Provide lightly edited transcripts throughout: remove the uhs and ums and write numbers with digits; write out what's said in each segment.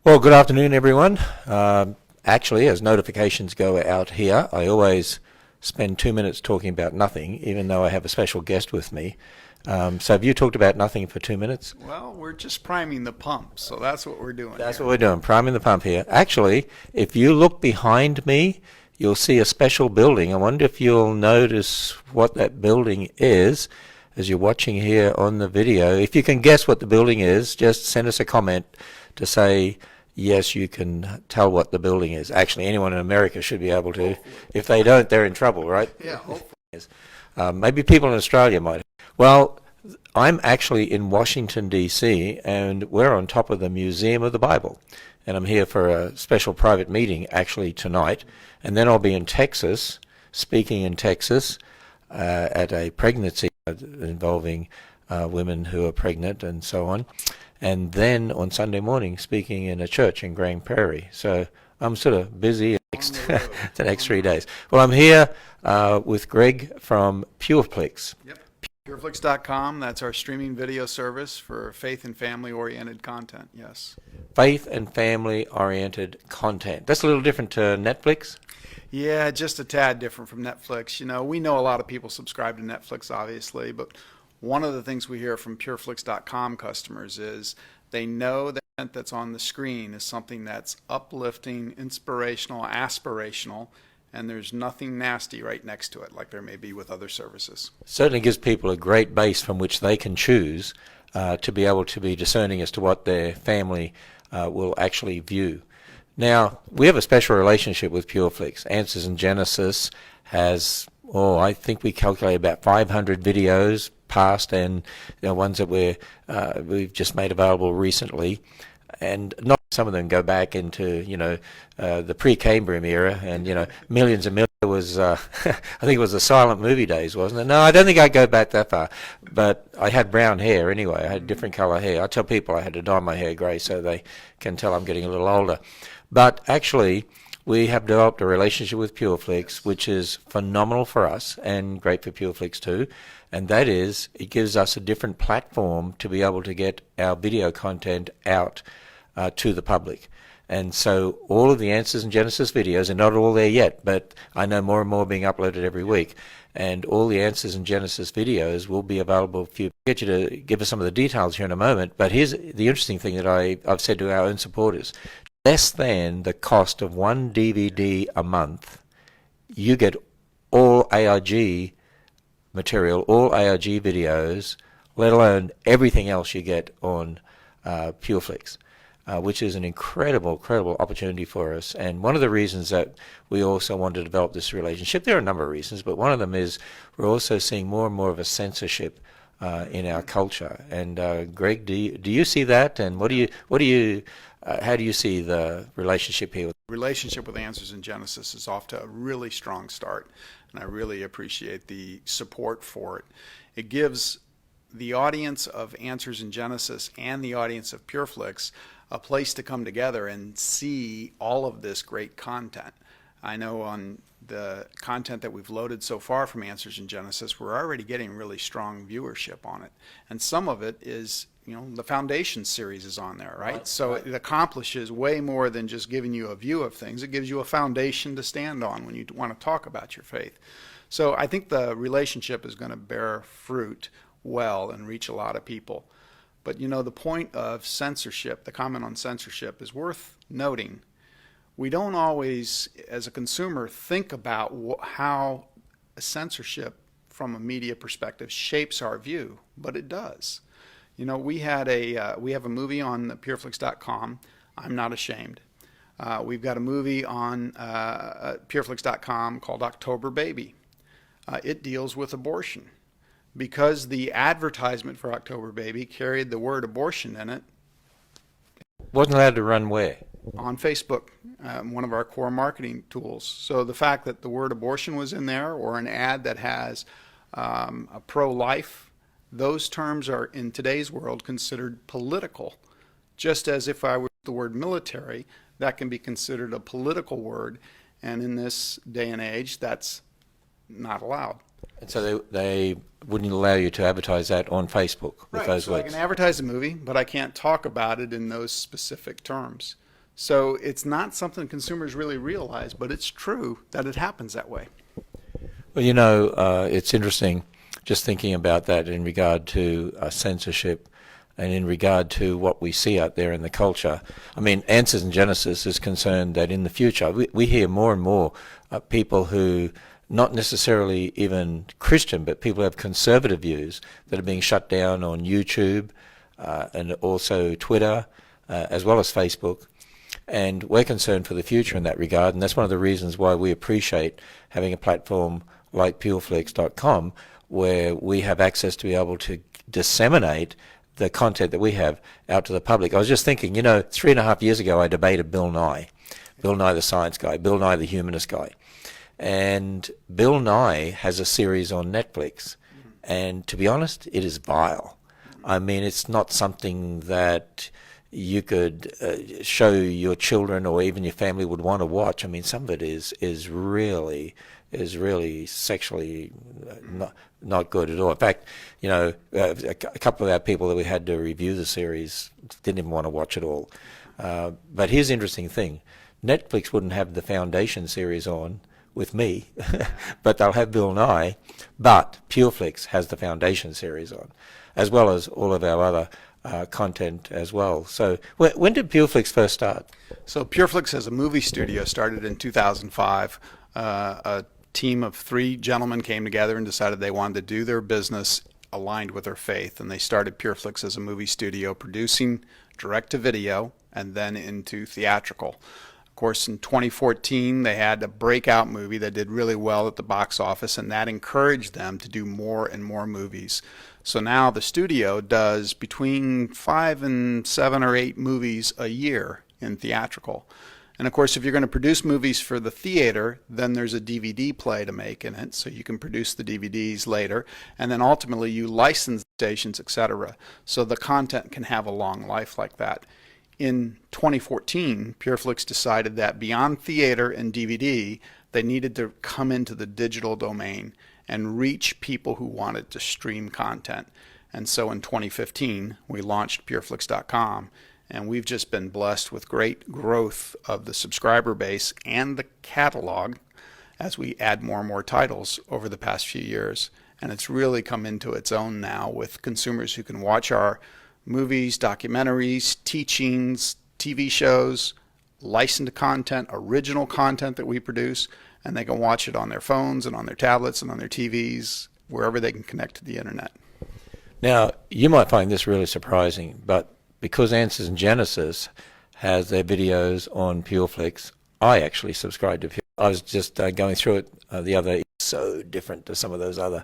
Well, good afternoon, everyone. Actually, as notifications go out here, I always spend 2 minutes talking about nothing, even though I have a special guest with me. So have you talked about nothing for 2 minutes? Well, we're just priming the pump, so that's what we're doing That's here. what we're doing, priming the pump here. Actually, if you look behind me, you'll see a special building. I wonder if you'll notice what that building is as you're watching here on the video. If you can guess what the building is, just send us a comment to say, yes, you can tell what the building is. Actually, anyone in America should be able to. If they don't, they're in trouble, right? Yeah, hopefully. Maybe people in Australia might. Well, I'm actually in Washington, D.C., and we're on top of the Museum of the Bible. And I'm here for a special private meeting actually tonight. And then I'll be in Texas, speaking in Texas at a pregnancy involving women who are pregnant and so on. And then on Sunday morning, speaking in a church in Grand Prairie. So I'm sort of busy the next 3 days. Well, I'm here with Greg from Pureflix. Yep. Pureflix.com, that's our streaming video service for faith and family-oriented content, yes. Faith and family-oriented content. That's a little different to Netflix? Yeah, just a tad different from Netflix. You know, we know a lot of people subscribe to Netflix, obviously, but one of the things we hear from Pureflix.com customers is they know that content that's on the screen is something that's uplifting, inspirational, aspirational, and there's nothing nasty right next to it like there may be with other services. Certainly gives people a great base from which they can choose to be able to be discerning as to what their family will actually view. Now, we have a special relationship with Pureflix. Answers in Genesis has, I think we calculate about 500 videos past, and ones that we've just made available recently, and not some of them go back into the pre-Cambrian era, and millions and millions. It was I think it was the silent movie days, wasn't it? No, I don't think I go back that far, but I had brown hair anyway. I had different color hair. I tell people I had to dye my hair gray so they can tell I'm getting a little older. But actually, we have developed a relationship with Pureflix, which is phenomenal for us and great for Pureflix too. And that is, it gives us a different platform to be able to get our video content out to the public. And so all of the Answers in Genesis videos, and not all there yet, but I know more and more being uploaded every week. And all the Answers in Genesis videos will be available for you. I'll get you to give us some of the details here in a moment. But here's the interesting thing that I've said to our own supporters. Less than the cost of one DVD a month, you get all ARG material, all ARG videos, let alone everything else you get on Pureflix, which is an incredible opportunity for us. And one of the reasons that we also want to develop this relationship, there are a number of reasons, but one of them is we're also seeing more and more of a censorship in our culture. And Greg, do you see that? And how do you see the relationship here? Relationship with Answers in Genesis is off to a really strong start, and I really appreciate the support for it. It gives the audience of Answers in Genesis and the audience of Pureflix a place to come together and see all of this great content. I know on the content that we've loaded so far from Answers in Genesis, we're already getting really strong viewership on it. And some of it is, the Foundation series is on there, right? So it accomplishes way more than just giving you a view of things. It gives you a foundation to stand on when you want to talk about your faith. So I think the relationship is going to bear fruit well and reach a lot of people. But the point of censorship, the comment on censorship, is worth noting. We don't always, as a consumer, think about how censorship from a media perspective shapes our view, but it does. We have a movie on Pureflix.com, I'm Not Ashamed. We've got a movie on Pureflix.com called October Baby. It deals with abortion. Because the advertisement for October Baby carried the word abortion in it. Wasn't allowed to run where? On Facebook, one of our core marketing tools. So the fact that the word abortion was in there, or an ad that has a pro-life, those terms are in today's world considered political. Just as if I were the word military, that can be considered a political word, and in this day and age, that's not allowed. And so they wouldn't allow you to advertise that on Facebook with those so words. I can advertise a movie, but I can't talk about it in those specific terms. So it's not something consumers really realize, but it's true that it happens that way. Well, it's interesting just thinking about that in regard to censorship and in regard to what we see out there in the culture. I mean, Answers in Genesis is concerned that in the future, we hear more and more people who, not necessarily even Christian, but people who have conservative views that are being shut down on YouTube and also Twitter, as well as Facebook. And we're concerned for the future in that regard, and that's one of the reasons why we appreciate having a platform like Pureflix.com, where we have access to be able to disseminate the content that we have out to the public. I was just thinking, 3.5 years ago I debated Bill Nye the science guy, Bill Nye the humanist guy. And Bill Nye has a series on Netflix, and to be honest, it is vile. I mean, it's not something that you could show your children or even your family would want to watch. I mean, some of it is really sexually not good at all. In fact, a couple of our people that we had to review the series didn't even want to watch it all. But here's the interesting thing. Netflix wouldn't have the Foundation series on with me, but they'll have Bill Nye. But Pureflix has the Foundation series on, as well as all of our other content as well. So when did Pureflix first start? So Pureflix as a movie studio started in 2005. A team of 3 gentlemen came together and decided they wanted to do their business aligned with their faith, and they started Pureflix as a movie studio, producing direct-to-video and then into theatrical. Of course, in 2014, they had a breakout movie that did really well at the box office, and that encouraged them to do more and more movies. So now the studio does between 5 and 7 or 8 movies a year in theatrical. And of course, if you're going to produce movies for the theater, then there's a DVD play to make in it, so you can produce the DVDs later, and then ultimately you license stations, etc. So the content can have a long life like that. In 2014, Pureflix decided that beyond theater and DVD, they needed to come into the digital domain and reach people who wanted to stream content. And so in 2015, we launched Pureflix.com, and we've just been blessed with great growth of the subscriber base and the catalog as we add more and more titles over the past few years. And it's really come into its own now with consumers who can watch our movies, documentaries, teachings, TV shows, licensed content, original content that we produce, and they can watch it on their phones and on their tablets and on their TVs, wherever they can connect to the internet. Now, you might find this really surprising, but because Answers in Genesis has their videos on Pureflix, I actually subscribe to Pureflix. I was just going through it the other day. It's so different to some of those other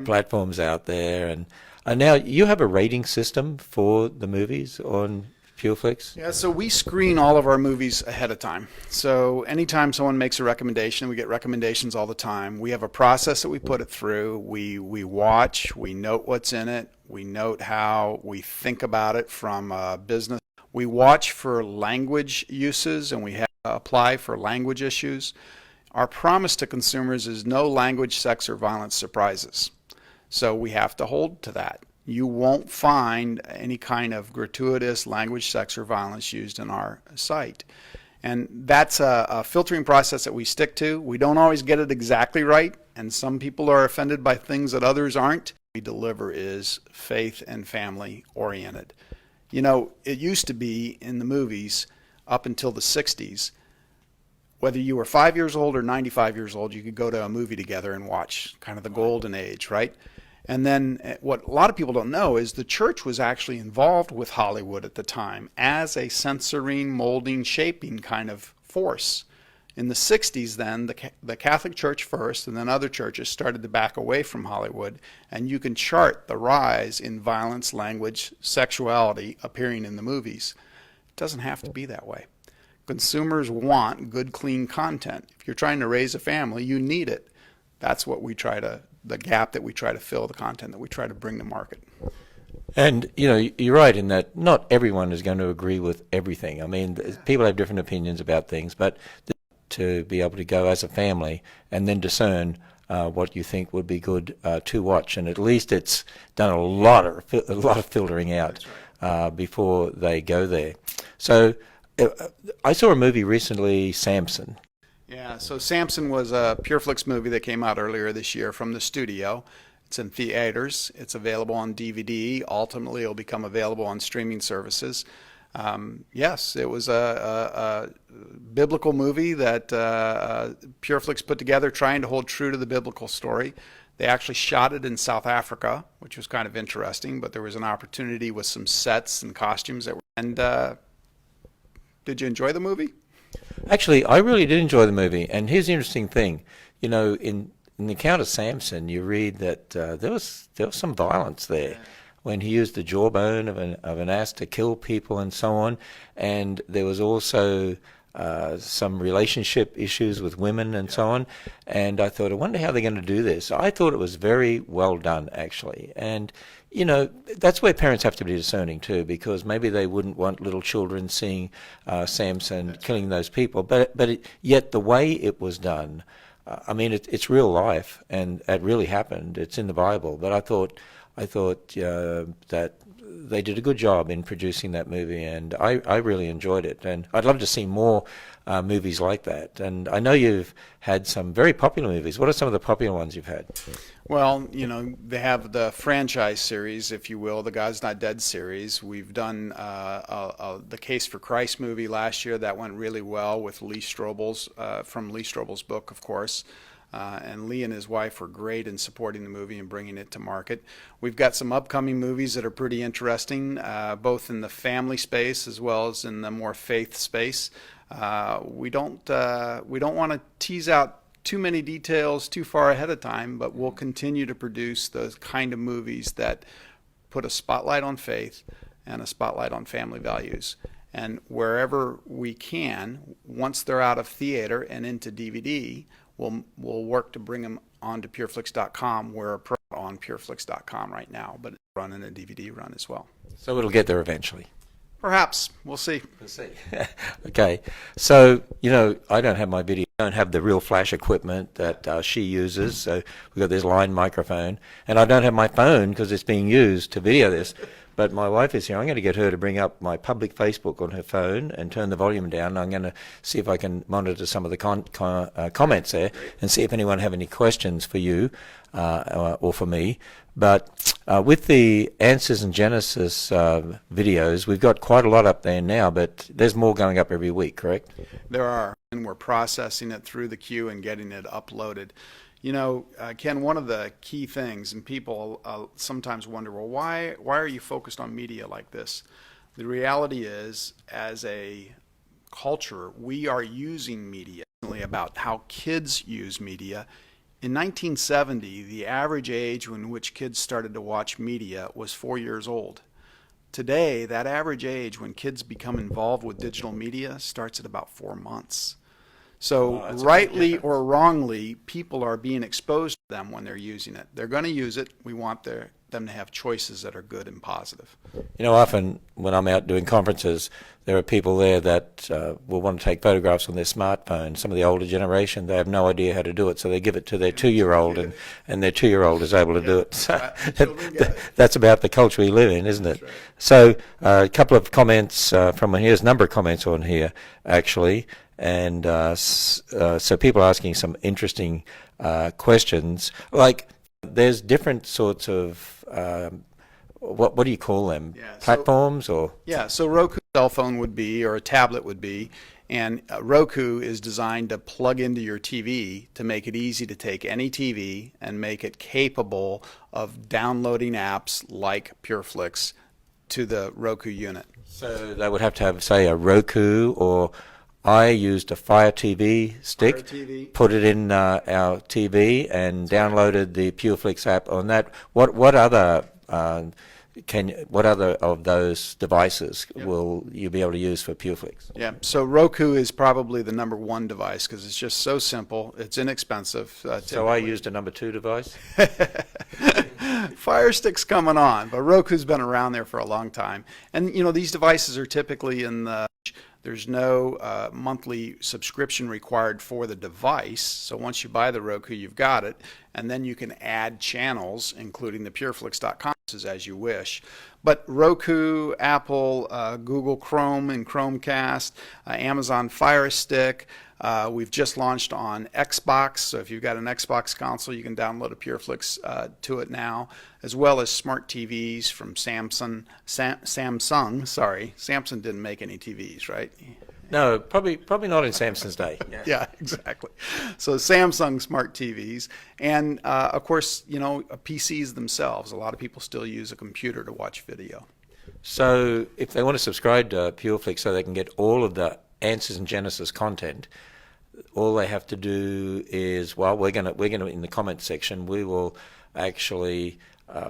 platforms out there. And now you have a rating system for the movies on Pureflix? Yeah, so we screen all of our movies ahead of time. So anytime someone makes a recommendation, we get recommendations all the time. We have a process that we put it through. We watch, we note what's in it, we note how we think about it from a business. We watch for language uses, and we have to apply for language issues. Our promise to consumers is no language, sex, or violence surprises. So we have to hold to that. You won't find any kind of gratuitous language, sex, or violence used in our site. And that's a filtering process that we stick to. We don't always get it exactly right, and some people are offended by things that others aren't. What we deliver is faith and family oriented. You know, it used to be in the movies up until the 60s, whether you were 5 years old or 95 years old, you could go to a movie together and watch, kind of the golden age, right? And then what a lot of people don't know is the church was actually involved with Hollywood at the time as a censoring, molding, shaping kind of force. In the 60s then, the Catholic Church first, and then other churches started to back away from Hollywood, and you can chart the rise in violence, language, sexuality appearing in the movies. It doesn't have to be that way. Consumers want good, clean content. If you're trying to raise a family, you need it. That's what we try to, the gap that we try to fill, the content that we try to bring to market. And, you know, you're right in that not everyone is going to agree with everything. I mean, people have different opinions about things, but to be able to go as a family and then discern what you think would be good to watch. And at least it's done a lot of filtering out before they go there. So I saw a movie recently, Samson. Yeah, so Samson was a Pureflix movie that came out earlier this year from the studio. It's in theaters. It's available on DVD. Ultimately, it'll become available on streaming services. Yes, it was a biblical movie that Pureflix put together, trying to hold true to the biblical story. They actually shot it in South Africa, which was kind of interesting, but there was an opportunity with some sets and costumes that were. And did you enjoy the movie? Actually, I really did enjoy the movie. And here's the interesting thing. You know, in the account of Samson, you read that there was some violence there when he used the jawbone of an ass to kill people and so on. And there was also some relationship issues with women and so on. And I thought, I wonder how they're going to do this. I thought it was very well done, actually. And, you know, that's where parents have to be discerning too, because maybe they wouldn't want little children seeing Samson killing those people. Yet the way it was done, I mean, it's real life, and it really happened. It's in the Bible. But I thought that they did a good job in producing that movie, and I really enjoyed it. And I'd love to see more movies like that. And I know you've had some very popular movies. What are some of the popular ones you've had? Well, you know, they have the franchise series, if you will, the God's Not Dead series. We've done the Case for Christ movie last year. That went really well with Lee Strobel's, from Lee Strobel's book, of course. And Lee and his wife were great in supporting the movie and bringing it to market. We've got some upcoming movies that are pretty interesting, both in the family space as well as in the more faith space. We don't want to tease out too many details too far ahead of time, but we'll continue to produce those kind of movies that put a spotlight on faith and a spotlight on family values. And wherever we can, once they're out of theater and into DVD, we'll work to bring them onto Pureflix.com. We're on Pureflix.com right now, but it's running a DVD run as well. So it'll get there eventually. Perhaps. We'll see. We'll see. Okay. So, you know, I don't have my video. I don't have the real flash equipment that she uses. So we've got this line microphone. And I don't have my phone because it's being used to video this. But my wife is here. I'm going to get her to bring up my public Facebook on her phone and turn the volume down. I'm going to see if I can monitor some of the comments there and see if anyone have any questions for you or for me. But with the Answers in Genesis videos, we've got quite a lot up there now, but there's more going up every week, correct? There are, and we're processing it through the queue and getting it uploaded. You know, Ken, one of the key things, and people sometimes wonder, well, why are you focused on media like this? The reality is, as a culture, we are using media about how kids use media. In 1970, the average age in which kids started to watch media was 4 years old. Today, that average age when kids become involved with digital media starts at about 4 months. So rightly or wrongly, people are being exposed to them when they're using it. They're going to use it. We want them to have choices that are good and positive. You know, often when I'm out doing conferences, there are people there that will want to take photographs on their smartphone. Some of the older generation, they have no idea how to do it, so they give it to their 2-year-old, and their 2-year-old is able to do it. So that's about the culture we live in, isn't it? Right. So a couple of comments from here's a number of comments on here, actually. And so people are asking some interesting questions. Like, there's different sorts of what do you call them? Yeah, platforms or? Yeah, so Roku cell phone would be, or a tablet would be, and Roku is designed to plug into your TV to make it easy to take any TV and make it capable of downloading apps like Pureflix to the Roku unit. So they would have to have, say, a Roku, or I used a Fire TV stick, Fire TV. Put it in our TV, and downloaded the Pureflix app on that. What other of those devices will you be able to use for Pureflix? Yeah, so Roku is probably the number one device because it's just so simple. It's inexpensive. So I used a number 2 device? Fire Stick's coming on, but Roku's been around there for a long time. And, you know, these devices are typically in the... There's no monthly subscription required for the device. So once you buy the Roku, you've got it. and then you can add channels, including the Pureflix.com as you wish. But Roku, Apple, Google Chrome and Chromecast, Amazon Fire Stick. We've just launched on Xbox, so if you've got an Xbox console, you can download a Pureflix to it now, as well as smart TVs from Samsung. Samsung didn't make any TVs, right? No, probably not in Samsung's day. Yeah, exactly. So Samsung smart TVs, and of course, PCs themselves. A lot of people still use a computer to watch video. So if they want to subscribe to Pureflix so they can get all of the Answers in Genesis content, all they have to do is, well, we're gonna in the comments section, we will actually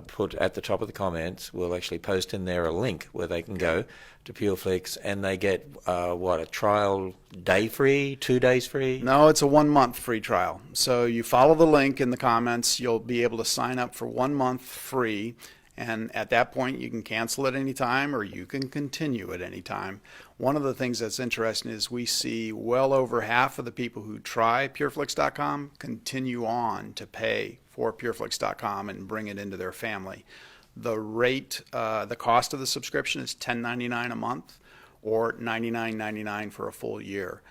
put at the top of the comments, we'll actually post in there a link where they can go to Pureflix, and they get a trial day free, 2 days free? No, it's a 1 month free trial. So you follow the link in the comments, you'll be able to sign up for 1 month free, and at that point you can cancel at any time or you can continue at any time. One of the things that's interesting is we see well over half of the people who try Pureflix.com continue on to pay for Pureflix.com and bring it into their family. The rate, the cost of the subscription is $10.99 a month or $99.99 for a full year.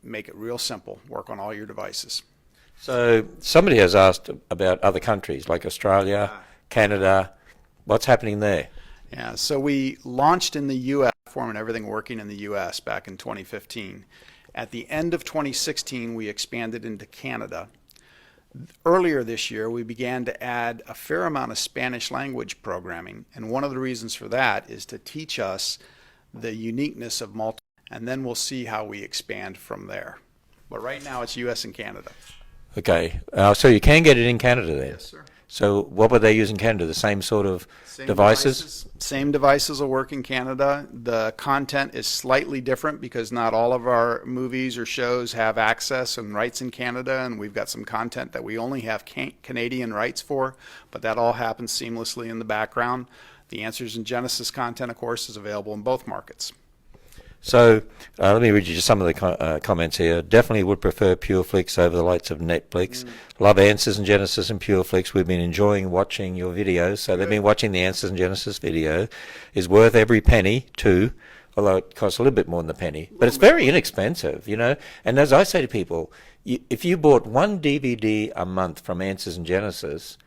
Make it real simple. Work on all your devices. So somebody has asked about other countries like Australia, Canada. What's happening there? Yeah, so we launched in the U.S. platform and everything working in the U.S. back in 2015. At the end of 2016, we expanded into Canada. Earlier this year, we began to add a fair amount of Spanish language programming, and one of the reasons for that is to teach us the uniqueness of multi, and then we'll see how we expand from there. But right now, it's U.S. and Canada. Okay, so you can get it in Canada then? Yes, sir. So what would they use in Canada? The same sort of devices? Same devices will work in Canada. The content is slightly different because not all of our movies or shows have access and rights in Canada, and we've got some content that we only have Canadian rights for, but that all happens seamlessly in the background. The Answers in Genesis content, of course, is available in both markets. So let me read you just some of the comments here. Definitely would prefer Pureflix over the likes of Netflix. Love Answers in Genesis and Pureflix. We've been enjoying watching your videos. So they've been watching the Answers in Genesis video. Is worth every penny too, although it costs a little bit more than the penny. But it's very inexpensive, And as I say to people, if you bought one DVD a month from Answers in Genesis,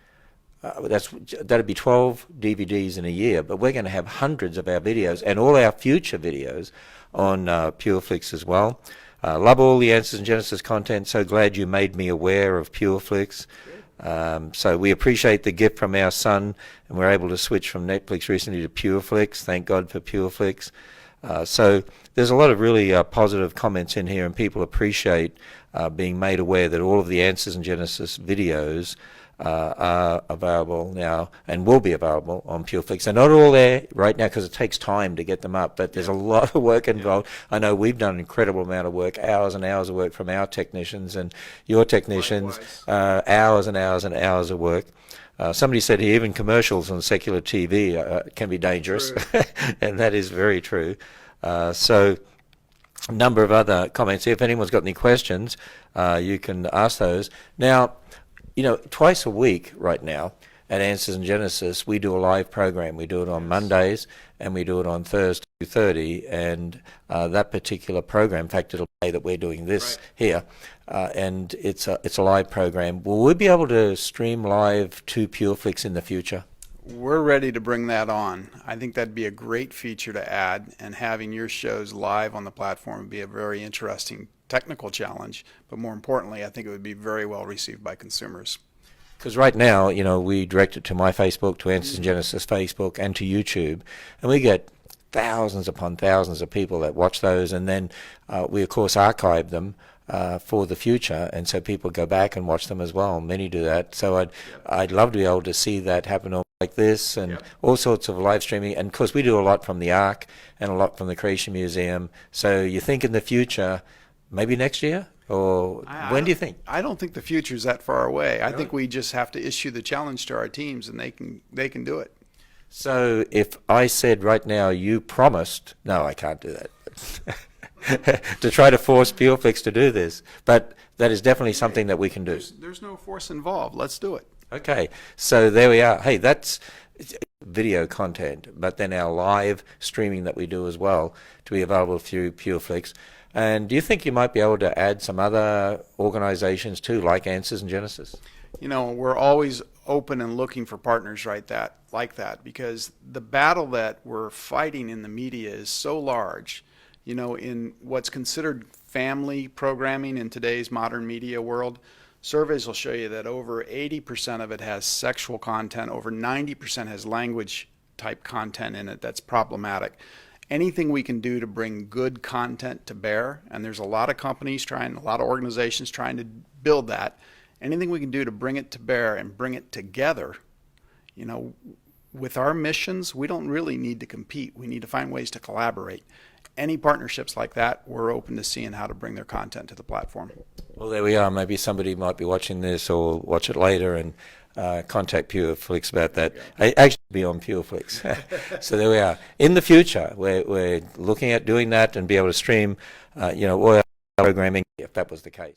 that'd be 12 DVDs in a year, but we're going to have hundreds of our videos and all our future videos on Pureflix as well. Love all the Answers in Genesis content. So glad you made me aware of Pureflix. So we appreciate the gift from our son, and we're able to switch from Netflix recently to Pureflix. Thank God for Pureflix. So there's a lot of really positive comments in here, and people appreciate being made aware that all of the Answers in Genesis videos are available now and will be available on Pureflix. They're not all there right now because it takes time to get them up, but there's a lot of work involved. I know we've done an incredible amount of work, hours and hours of work from our technicians and your technicians, hours and hours and hours of work. Somebody said here, even commercials on secular TV can be dangerous, and that is very true. So a number of other comments here. If anyone's got any questions, you can ask those. Now, twice a week right now at Answers in Genesis, we do a live program. We do it on Mondays and we do it on Thursday, 2:30, and that particular program, in fact, it'll say that we're doing this here, and it's a live program. Will we be able to stream live to Pureflix in the future? We're ready to bring that on. I think that'd be a great feature to add, and having your shows live on the platform would be a very interesting technical challenge, but more importantly, I think it would be very well received by consumers. Because right now, we direct it to my Facebook, to Answers in Genesis Facebook, and to YouTube, and we get thousands upon thousands of people that watch those, and then we, of course, archive them for the future, and so people go back and watch them as well. Many do that. So I'd love to be able to see that happen like this, and all sorts of live streaming. And of course, we do a lot from the Ark and a lot from the Creation Museum. So you think in the future, maybe next year? Or when do you think? I don't think the future is that far away. I think we just have to issue the challenge to our teams, and they can do it. So if I said right now, you promised, no, I can't do that. to try to force Pureflix to do this. But that is definitely something that we can do. There's no force involved. Let's do it. Okay, so there we are. Hey, that's video content, but then our live streaming that we do as well to be available through Pureflix. And do you think you might be able to add some other organizations too, like Answers in Genesis? You know, we're always open and looking for partners like that, because the battle that we're fighting in the media is so large. You know, in what's considered family programming in today's modern media world, surveys will show you that over 80% of it has sexual content, over 90% has language type content in it that's problematic. Anything we can do to bring good content to bear, and there's a lot of companies trying, a lot of organizations trying to build that, anything we can do to bring it to bear and bring it together, you know, with our missions, we don't really need to compete. We need to find ways to collaborate. Any partnerships like that, we're open to seeing how to bring their content to the platform. Well, there we are. Maybe somebody might be watching this or watch it later and contact Pureflix about that. I actually be on Pureflix. So there we are. In the future, we're looking at doing that and be able to stream, all our programming if that was the case.